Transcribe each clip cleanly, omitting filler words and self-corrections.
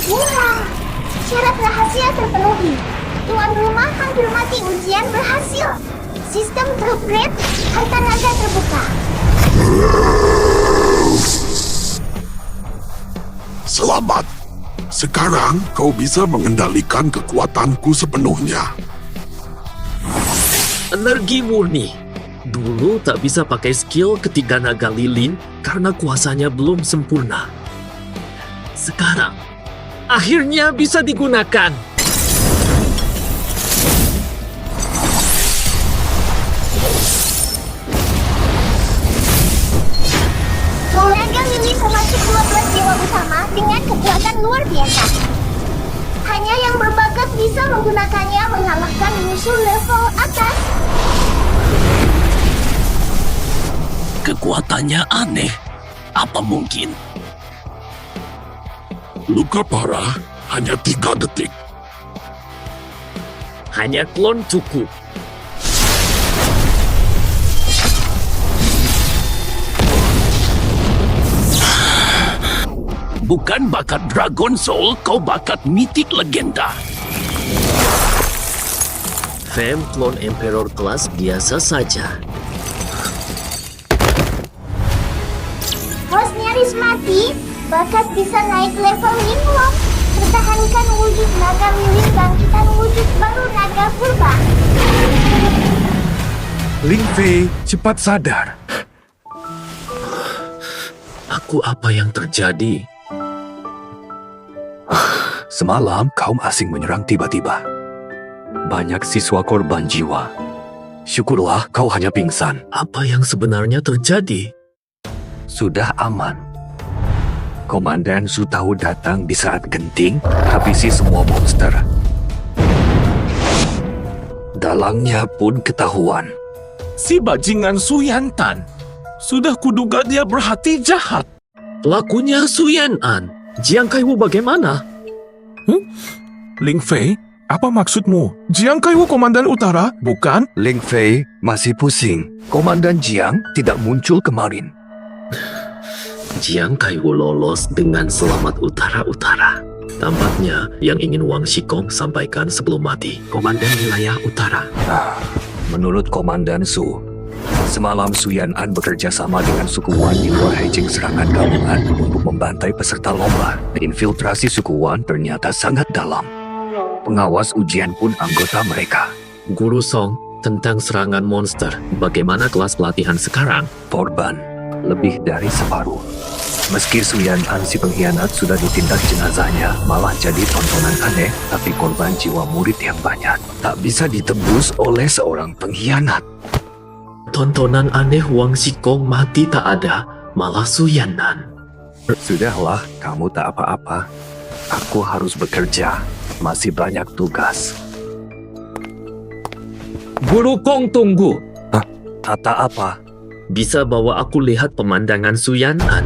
Hurra! Syarat rahasia terpenuhi. Tuan rumah konfirmasi ujian berhasil. Sistem terupgrade, harta naga terbuka. Selamat. Sekarang kau bisa mengendalikan kekuatanku sepenuhnya. Energi murni. Dulu tak bisa pakai skill ketiga naga lilin karena kuasanya belum sempurna. Sekarang, akhirnya bisa digunakan. Naga lilin memacu 12 dewa utama dengan kekuatan luar biasa. Hanya yang berbakat bisa menggunakannya mengalahkan musuh level atas. Kekuatannya aneh. Apa mungkin? Luka parah hanya 3 detik. Hanya klon cukup. Bukan bakat Dragon Soul, kau bakat mitik legenda. Fem klon Emperor kelas biasa saja. Bos nyaris mati, bakat bisa naik level minimum. Pertahankan wujud naga lilin bangkitan wujud baru naga purba. Ling Fei, cepat sadar. Aku apa yang terjadi? Semalam kaum asing menyerang tiba-tiba. Banyak siswa korban jiwa. Syukurlah kau hanya pingsan. Apa yang sebenarnya terjadi? Sudah aman. Komandan Su tahu datang di saat genting, habisi semua monster. Dalangnya pun ketahuan. Si bajingan Suyantan. Sudah kuduga dia berhati jahat. Pelakunya Suyan An. Jiang Kaiwu bagaimana? Ling Fei, apa maksudmu? Jiang Kaiwu Komandan Utara, bukan? Ling Fei masih pusing. Komandan Jiang tidak muncul kemarin. Jiang Kaiwu lolos dengan selamat utara-utara. Tampaknya yang ingin Wang Xikong sampaikan sebelum mati. Komandan wilayah utara. Menurut Komandan Su, semalam Suyan An bekerja sama dengan suku Wan di luar Heijing serangan gabungan untuk membantai peserta lomba. Infiltrasi suku Wan ternyata sangat dalam. Pengawas ujian pun anggota mereka. Guru Song, tentang serangan monster. Bagaimana kelas pelatihan sekarang? Korban lebih dari separuh. Meski Suyan An si pengkhianat sudah ditindak jenazahnya, malah jadi tontonan aneh, tapi korban jiwa murid yang banyak tak bisa ditebus oleh seorang pengkhianat. Tontonan aneh Wang Xikong mati tak ada, malah Suyanan. Sudahlah, kamu tak apa-apa. Aku harus bekerja. Masih banyak tugas. Guru Kong tunggu. Kata apa? Bisa bawa aku lihat pemandangan Suyanan.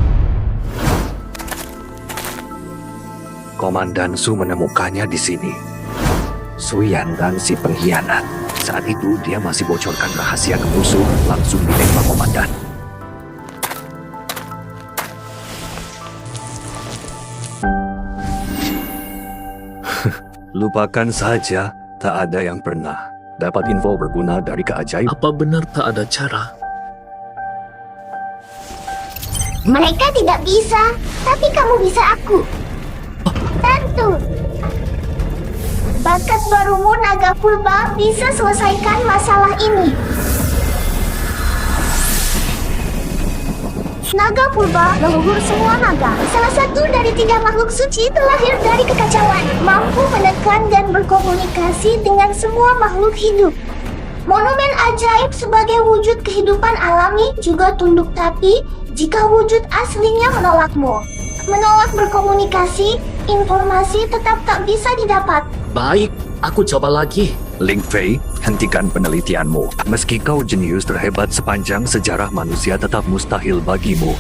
Komandan Su menemukannya di sini. Suyan dan si pengkhianat. Saat itu dia masih bocorkan rahasia ke musuh, langsung ditembak komandan. Lupakan saja, tak ada yang pernah dapat info berguna dari keajaiban. Apa benar tak ada cara? Mereka tidak bisa, tapi kamu bisa aku. Tentu. Bakat barumu naga purba bisa selesaikan masalah ini. Naga purba leluhur semua naga. Salah satu dari 3 makhluk suci terlahir dari kekacauan. Mampu menekan dan berkomunikasi dengan semua makhluk hidup. Monumen ajaib sebagai wujud kehidupan alami juga tunduk tapi jika wujud aslinya menolakmu. Menolak berkomunikasi, informasi tetap tak bisa didapat. Baik, aku coba lagi. Ling Fei, hentikan penelitianmu. Meski kau jenius terhebat sepanjang sejarah manusia tetap mustahil bagimu.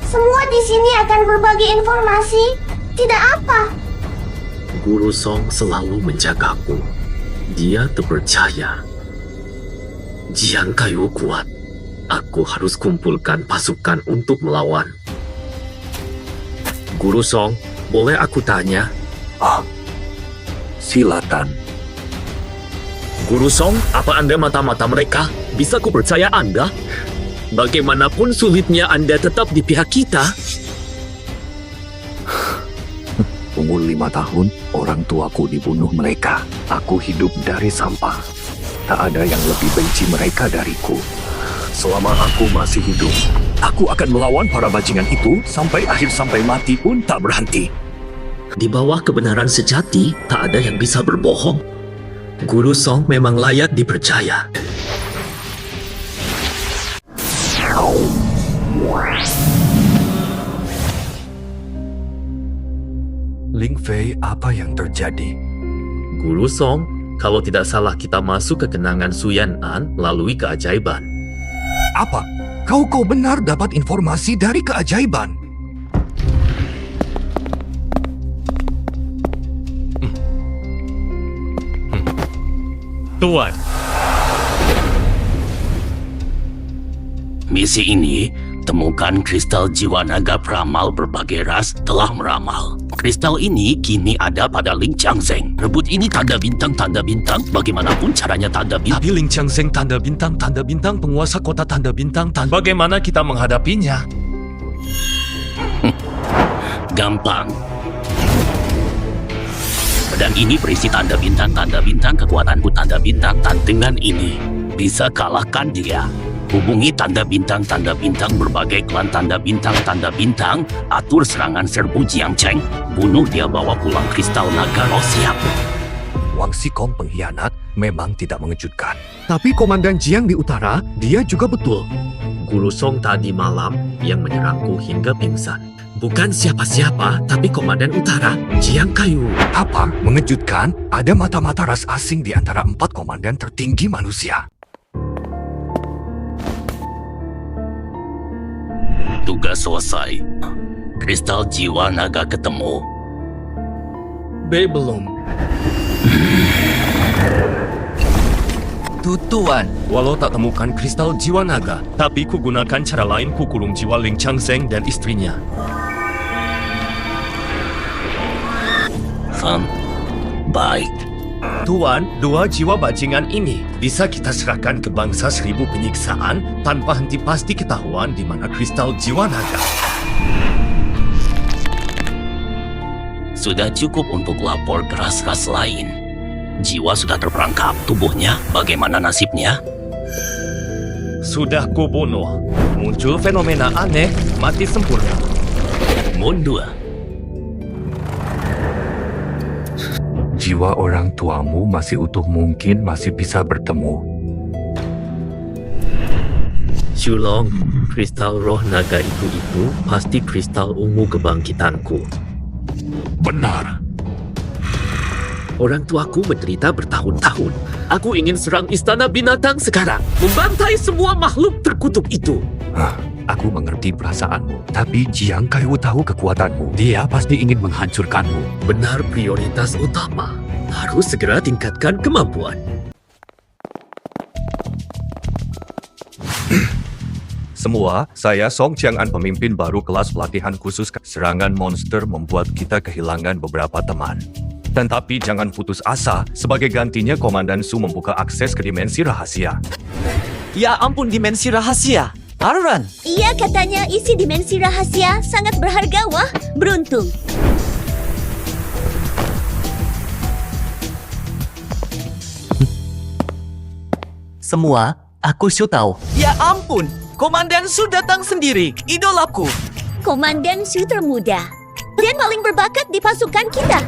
Semua di sini akan berbagi informasi. Tidak apa. Guru Song selalu menjagaku. Dia terpercaya. Jiang Kaiwu kuat. Aku harus kumpulkan pasukan untuk melawan. Guru Song, boleh aku tanya? Silakan. Guru Song, apa Anda mata-mata mereka? Bisa ku percaya Anda? Bagaimanapun sulitnya Anda tetap di pihak kita. Umur 5 tahun, orang tuaku dibunuh mereka. Aku hidup dari sampah. Tak ada yang lebih benci mereka dariku. Selama aku masih hidup, aku akan melawan para bajingan itu sampai akhir sampai mati pun tak berhenti. Di bawah kebenaran sejati, tak ada yang bisa berbohong. Guru Song memang layak dipercaya. Ling Fei, apa yang terjadi? Guru Song, kalau tidak salah kita masuk ke kenangan Suyan An melalui keajaiban. Apa? Kau benar dapat informasi dari keajaiban? Tuan, Misi ini, temukan kristal jiwa naga peramal berbagai ras telah meramal. Kristal ini kini ada pada Ling Qiangzheng. Rebut ini tanda bintang, bagaimanapun caranya tanda bintang. tapi Ling Qiangzheng tanda bintang, penguasa kota tanda bintang. Bagaimana kita menghadapinya? Gampang. Pedang ini berisi tanda bintang, kekuatanku tanda bintang, dengan ini bisa kalahkan dia. Hubungi tanda bintang, berbagai klan tanda bintang, atur serangan serbu Jiangcheng, bunuh dia, bawa pulang kristal naga roh siap. Wang Xikong pengkhianat memang tidak mengejutkan. Tapi Komandan Jiang di utara, dia juga betul. Guru Song tadi malam yang menyerangku hingga pingsan. Bukan siapa-siapa, tapi Komandan Utara, Jiang Kayu. Apa? Mengejutkan? Ada mata-mata ras asing di antara 4 komandan tertinggi manusia. Tugas selesai. Kristal jiwa naga ketemu. Belum. Tuan, Walau tak temukan kristal jiwa naga, tapi ku gunakan cara lain, ku kurung jiwa Ling Qiangzheng dan istrinya. Baik. Tuan, 2 jiwa bajingan ini bisa kita serahkan ke bangsa 1000 penyiksaan tanpa henti pasti ketahuan di mana kristal jiwa naga. Sudah cukup untuk lapor ke ras-ras lain. Jiwa sudah terperangkap, tubuhnya bagaimana nasibnya? Sudah ku bunuh. Muncul fenomena aneh, mati sempurna. Mundur. Jiwa orang tuamu masih utuh, mungkin masih bisa bertemu. Shulong, kristal roh naga itu pasti kristal ungu kebangkitanku. Benar. Orang tuaku menderita bertahun-tahun. Aku ingin serang istana binatang sekarang, membantai semua makhluk terkutuk itu. Aku mengerti perasaanmu, tapi Jiang Kayu tahu kekuatanmu. Dia pasti ingin menghancurkanmu. Benar, prioritas utama. Harus segera tingkatkan kemampuan. Semua, saya Song Qiangan, pemimpin baru kelas pelatihan khusus. Serangan monster membuat kita kehilangan beberapa teman. Dan tapi jangan putus asa, sebagai gantinya Komandan Su membuka akses ke dimensi rahasia. ya ampun, dimensi rahasia. Aruran, Iya, katanya isi dimensi rahasia sangat berharga. Wah, beruntung. semua, aku Su tahu. Ya ampun, Komandan Su datang sendiri, idolaku. Komandan Su termuda dan paling berbakat di pasukan kita.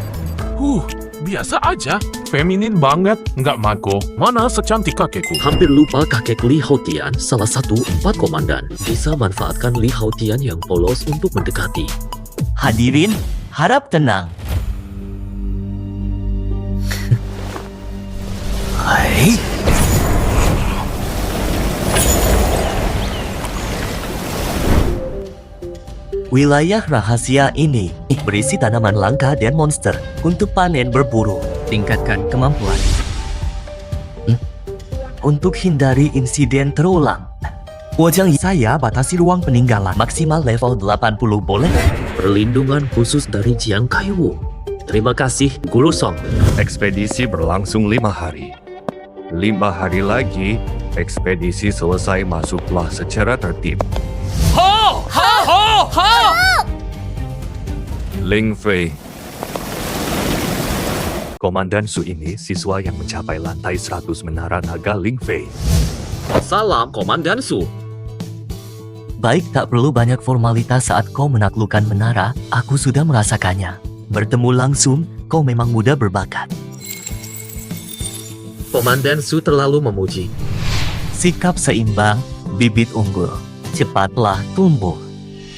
Biasa aja. Feminin banget, nggak mago. Mana secantik kakekku? Hampir lupa kakek Li Haotian, salah satu 4 komandan, bisa manfaatkan Li Haotian yang polos untuk mendekati. Hadirin, harap tenang. Hai. Wilayah rahasia ini berisi tanaman langka dan monster untuk panen berburu. Tingkatkan kemampuan. Untuk hindari insiden terulang, saya batasi ruang peninggalan maksimal level 80, boleh? perlindungan khusus dari Jiang Kaiwu. Terima kasih, Guru Song. Ekspedisi berlangsung 5 hari. 5 hari lagi, ekspedisi selesai masuklah secara tertib. Ho! Ho! Ho! Ho! Ling Fei. Komandan Su ini siswa yang mencapai lantai 100 menara naga Ling Fei. Salam, Komandan Su. Baik, tak perlu banyak formalitas saat kau menaklukkan menara, aku sudah merasakannya. Bertemu langsung, kau memang muda berbakat. Komandan Su terlalu memuji. Sikap seimbang, bibit unggul. Cepatlah tumbuh.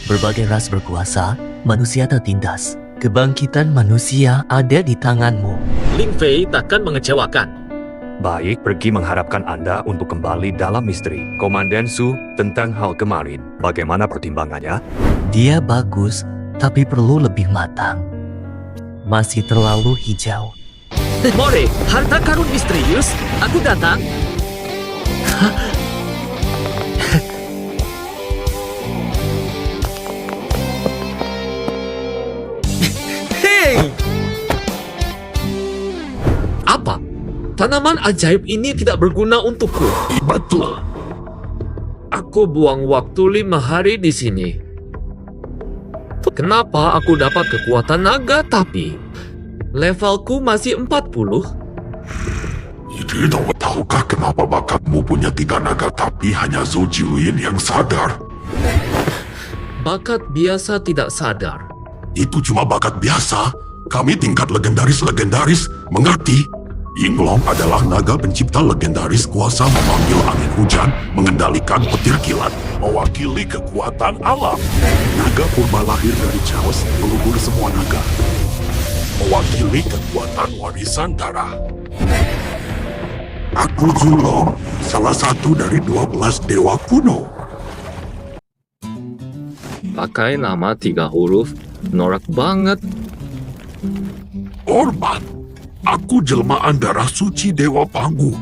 Berbagai ras berkuasa, manusia tertindas. Kebangkitan manusia ada di tanganmu. Ling Fei takkan mengecewakan. Baik, pergi mengharapkan Anda untuk kembali dalam misteri. Komandan Su, tentang hal kemarin, bagaimana pertimbangannya? Dia bagus, tapi perlu lebih matang. Masih terlalu hijau. More, harta karun misterius. Aku datang. Hei! Apa? Tanaman ajaib ini tidak berguna untukku. Betul. Aku buang waktu 5 hari di sini. Kenapa aku dapat kekuatan naga tapi levelku masih 40? Tidak, tahukah kenapa bakatmu punya 3 naga tapi hanya Zhou Jiuyin yang sadar? Bakat biasa tidak sadar. Itu cuma bakat biasa. Kami tingkat legendaris, mengerti? Yinglong adalah naga pencipta legendaris kuasa memanggil angin hujan, mengendalikan petir kilat, mewakili kekuatan alam. Naga purba lahir dari Chaos, pelubur semua naga. Mewakili kekuatan warisan darah. Aku Zulong, salah satu dari 12 dewa kuno. Pakai nama 3 huruf, norak banget. Orban, aku jelmaan darah suci Dewa Panggu.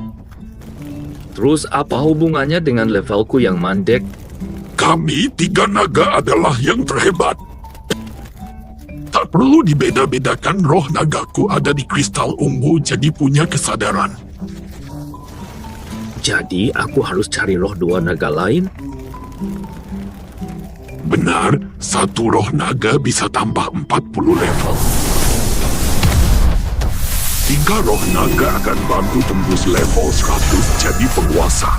Terus apa hubungannya dengan levelku yang mandek? Kami 3 naga adalah yang terhebat. Tak perlu dibeda-bedakan, roh nagaku ada di kristal ungu jadi punya kesadaran. Jadi aku harus cari roh 2 naga lain? Benar, 1 roh naga bisa tambah 40 level. 3 roh naga akan bantu tembus level 100 jadi penguasa.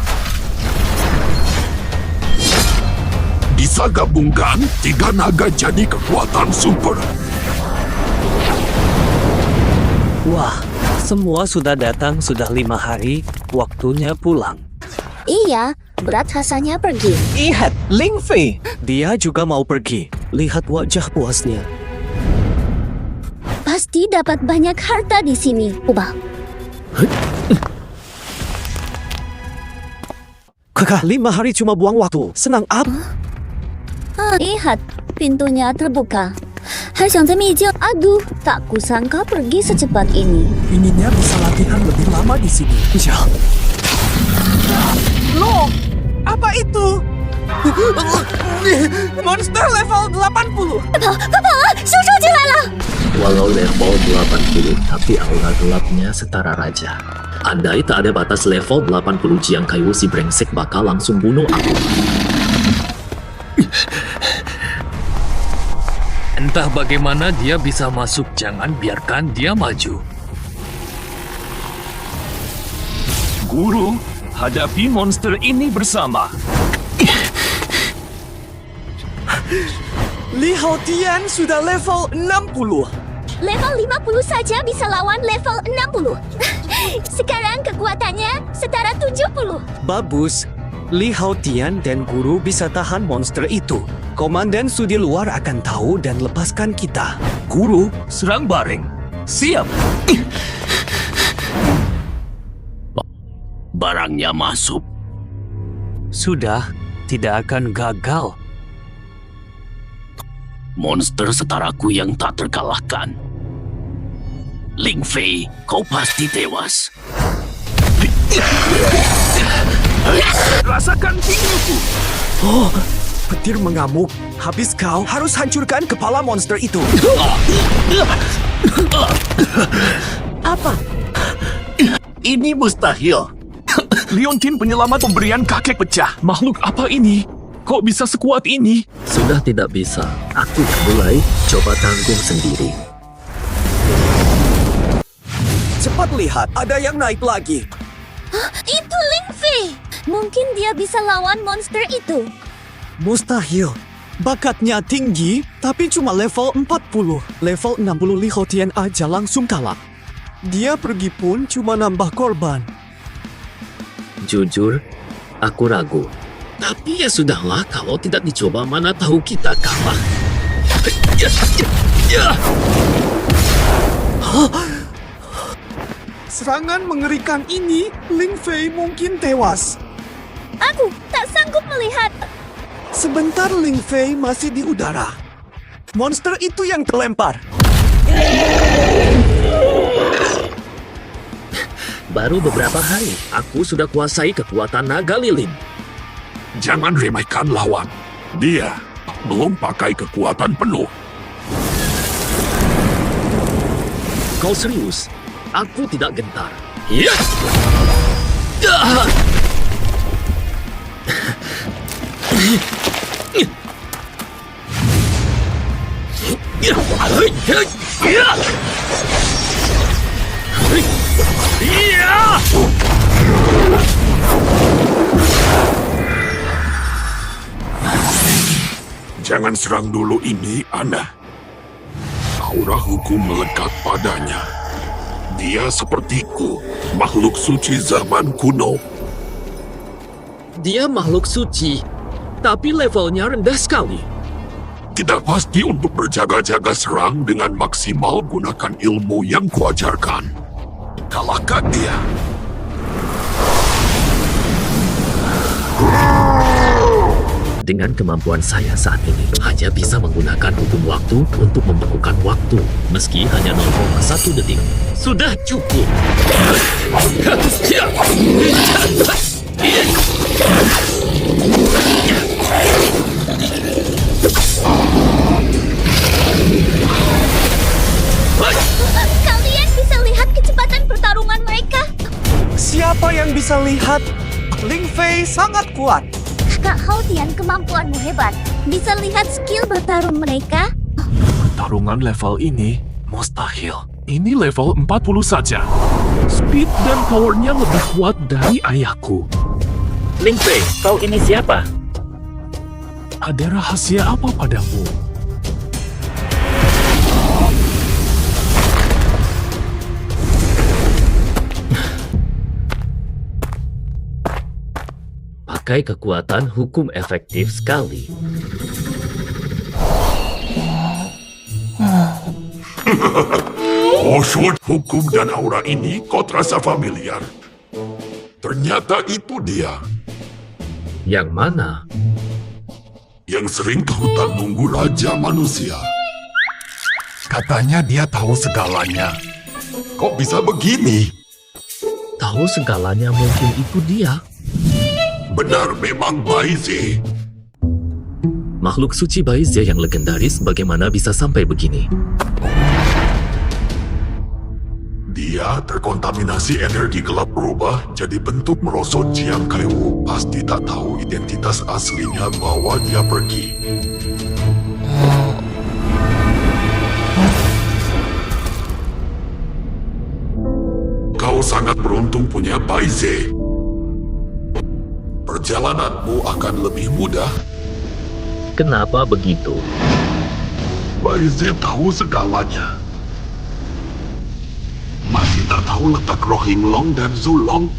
Bisa gabungkan 3 naga jadi kekuatan super. Wah, semua sudah datang sudah 5 hari, waktunya pulang. Iya, berat rasanya pergi. Lihat, Ling Fei. Dia juga mau pergi. Lihat wajah puasnya. Pasti dapat banyak harta di sini. Ubah. Kakak, 5 hari cuma buang waktu. Senang apa? Lihat, pintunya terbuka. Aduh, tak kusangka pergi secepat ini. Inginnya bisa latihan lebih lama di sini. Ya. Loh, apa itu? Monster level 80. Walau level 80, tapi aura gelapnya setara raja. Andai tak ada batas level 80, Jiang Kaiwu si brengsek bakal langsung bunuh aku. Entah bagaimana dia bisa masuk, jangan biarkan dia maju. Guru, hadapi monster ini bersama. Li Haotian sudah level 60. Level 50 saja bisa lawan level 60. Sekarang kekuatannya setara 70. Bagus. Li Haotian dan guru bisa tahan monster itu. Komandan Su di luar akan tahu dan lepaskan kita. Guru, serang bareng. Siap. Barangnya masuk. Sudah, tidak akan gagal. Monster setaraku yang tak terkalahkan. Ling Fei, kau pasti tewas. Rasakan tinggiku. Petir mengamuk. Habis kau harus hancurkan kepala monster itu. Apa? Ini mustahil. Leontin penyelamat pemberian kakek pecah. Makhluk apa ini? Kok bisa sekuat ini? Sudah tidak bisa. Aku mulai coba tanggung sendiri. Cepat lihat, ada yang naik lagi. Itu Ling Fei. Mungkin dia bisa lawan monster itu. Mustahil. Bakatnya tinggi, tapi cuma level 40. Level 60 Li Houtian aja langsung kalah. Dia pergi pun cuma nambah korban. Jujur, aku ragu. Tapi ya sudahlah, kalau tidak dicoba mana tahu kita kalah. Serangan mengerikan ini, Ling Fei mungkin tewas. Aku tak sanggup melihat. Sebentar Ling Fei masih di udara. Monster itu yang terlempar. Baru beberapa hari, aku sudah kuasai kekuatan naga lilin. Jangan remehkan lawan. Dia belum pakai kekuatan penuh. Kau serius? Aku tidak gentar. Jangan serang dulu ini, Ana. Aura hukum melekat padanya. Dia sepertiku, makhluk suci zaman kuno. Dia makhluk suci, tapi levelnya rendah sekali. Kita pasti untuk berjaga-jaga serang dengan maksimal gunakan ilmu yang kuajarkan. Kalahkan dia. Dengan kemampuan saya saat ini, hanya bisa menggunakan hukum waktu untuk membekukan waktu, meski hanya 0,1 detik. Sudah cukup. Kalian bisa lihat kecepatan pertarungan mereka. Siapa yang bisa lihat? Ling Fei sangat kuat. Kak Hautian, kemampuanmu hebat. Bisa lihat skill bertarung mereka? Pertarungan level ini mustahil. Ini level 40 saja. Speed dan powernya lebih kuat dari ayahku. Ling Fei, kau ini siapa? Ada rahasia apa padamu? Pakai kekuatan hukum efektif sekali. Oh, short hukum dan aura ini kau terasa familiar. Ternyata itu dia Yang mana? yang sering ke hutan nunggu raja manusia. Katanya dia tahu segalanya. Kok bisa begini? Tahu segalanya mungkin itu dia. Benar memang Baize. Makhluk suci Baize yang legendaris bagaimana bisa sampai begini? Dia terkontaminasi energi gelap berubah jadi bentuk merosot Jiang Kaiwu. Pasti tak tahu identitas aslinya bawa dia pergi. Kau sangat beruntung punya Baize. Perjalananmu akan lebih mudah. Kenapa begitu? Baize tahu segalanya. Masih tak tahu letak Rohinglong dan Zulong.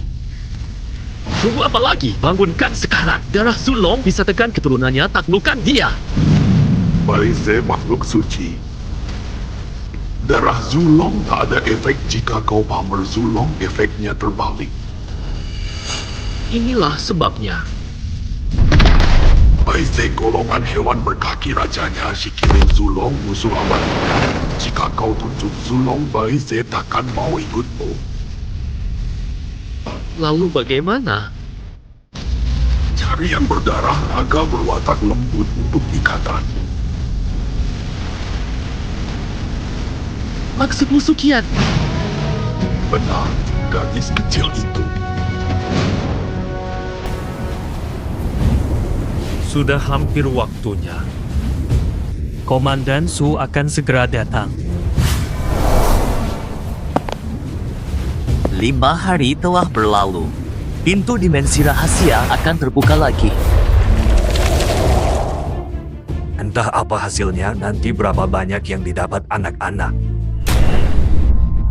Tunggu apa lagi? Bangunkan sekarang. Darah Zulong bisa tekan keturunannya, taklukkan dia. Baize makhluk suci. Darah Zulong tak ada efek jika kau pamer Zulong, efeknya terbalik. Inilah sebabnya. Baize golongan hewan berkaki rajanya Shikirin Zulong musuh abadinya. Jika kau tunjuk Zulong, Baize takkan mau ikutmu. Lalu bagaimana? Cara Mencari yang berdarah naga berwatak lembut untuk ikatan. Maksudmu Sukian? Benar, gadis kecil itu. Sudah hampir waktunya. Komandan Su akan segera datang. 5 hari telah berlalu. Pintu dimensi rahasia akan terbuka lagi. Entah apa hasilnya, nanti berapa banyak yang didapat anak-anak.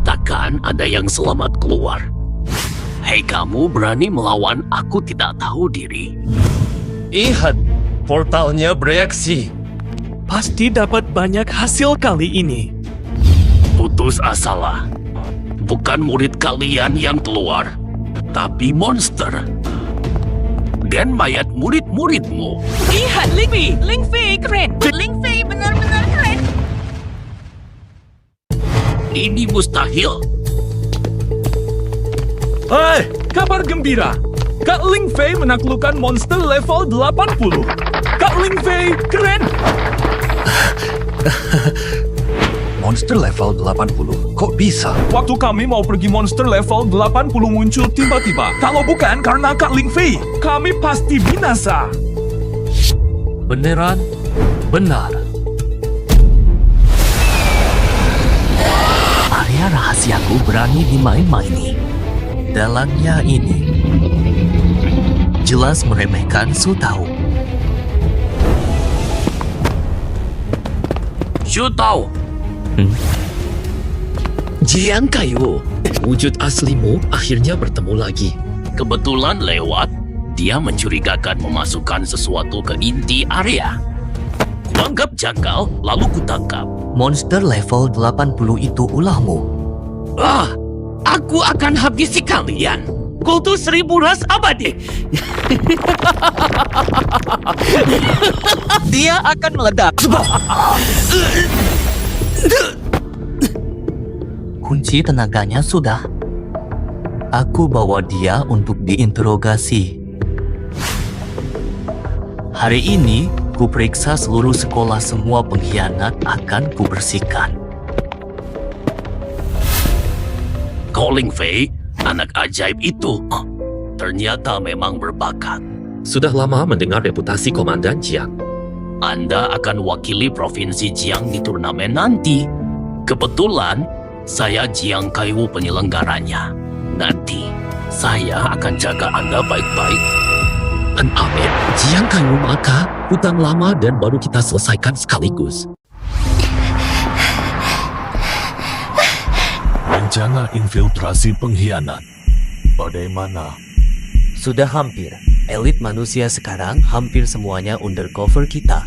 Takkan ada yang selamat keluar. Hei kamu berani melawan aku tidak tahu diri. Lihat, portalnya bereaksi. Pasti dapat banyak hasil kali ini. Putus asalah. Bukan murid kalian yang keluar, tapi monster. Dan mayat murid-muridmu. Lihat Lingfei, Lingfei keren. Lingfei benar-benar keren. Ini mustahil. Hai, kabar gembira. Kak Lingfei menaklukkan monster level 80. Kak Lingfei keren. Monster level 80, kok bisa? Waktu kami mau pergi monster level 80 muncul tiba-tiba. Kalau bukan karena Kak Lingfei, kami pasti binasa. Beneran? Benar. Area rahasiaku berani dimain-maini. Dalangnya ini jelas meremehkan Su tahu. Su tahu. Jiang Kayu, wujud aslimu akhirnya bertemu lagi. Kebetulan lewat, dia mencurigakan memasukkan sesuatu ke inti area. Kuanggap janggal, lalu kutangkap. Monster level 80 itu ulahmu. Ah, aku akan habisi kalian. Kultus 1000 ras abadi. Dia akan meledak. Kunci tenaganya sudah. Aku bawa dia untuk diinterogasi. Hari ini, kuperiksa seluruh sekolah, semua pengkhianat akan kubersihkan. Kau Lingfei, anak ajaib itu, ternyata memang berbakat. Sudah lama mendengar reputasi Komandan Jiang. Anda akan wakili Provinsi Jiang di turnamen nanti. Kebetulan, saya Jiang Kaiwu penyelenggaranya. Nanti, saya akan jaga Anda baik-baik. Dan Amin, Jiang Kayu, maka hutang lama dan baru kita selesaikan sekaligus. Rencana infiltrasi pengkhianat. Bagaimana? Sudah hampir. Elit manusia sekarang hampir semuanya undercover kita.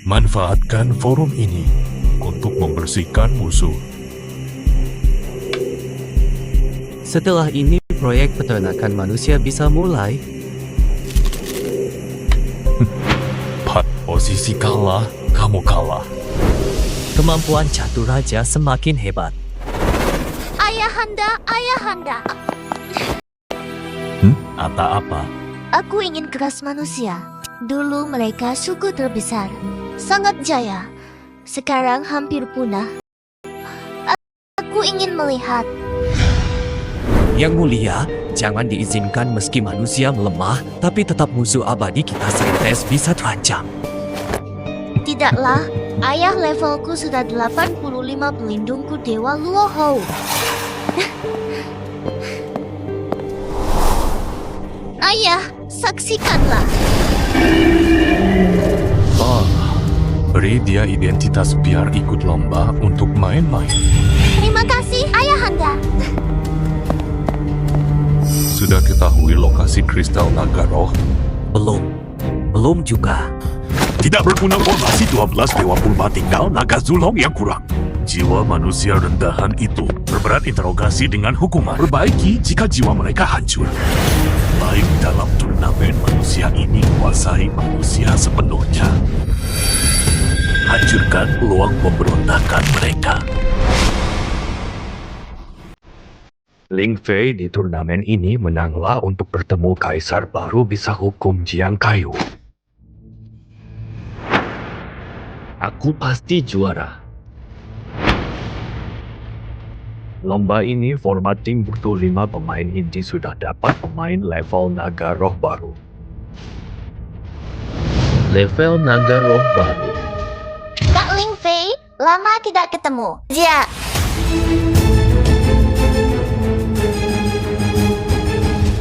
Manfaatkan forum ini untuk membersihkan musuh. Setelah ini, proyek peternakan manusia bisa mulai. Posisi kalah, kamu kalah. Kemampuan catur raja semakin hebat. Ayahanda, ayahanda. Ata apa? Aku ingin keras manusia. Dulu mereka suku terbesar. Sangat jaya. Sekarang hampir punah. Aku ingin melihat. Yang mulia, jangan diizinkan meski manusia melemah, tapi tetap musuh abadi kita Sentes bisa terancam. Tidaklah, ayah levelku sudah 85 pelindungku Dewa Luohou. Ayah, saksikanlah. Beri dia identitas biar ikut lomba untuk main-main. Terima kasih, ayahanda. Sudah ketahui lokasi kristal naga roh? Belum juga. Tidak berguna formasi 12 dewa purba, tinggal naga Zulong yang kurang. Jiwa manusia rendahan itu berberat interogasi dengan hukuman. Perbaiki jika jiwa mereka hancur. Baik dalam turnamen manusia ini kuasai manusia sepenuhnya. Hancurkan peluang pemberontakan mereka. Ling Fei di turnamen ini menanglah untuk bertemu kaisar baru bisa hukum Jiang Kayu. Aku pasti juara. Lomba ini format tim butuh 5 pemain inti sudah dapat pemain level naga roh baru. Level naga roh baru. Kak Ling Fei, lama tidak ketemu. Ya.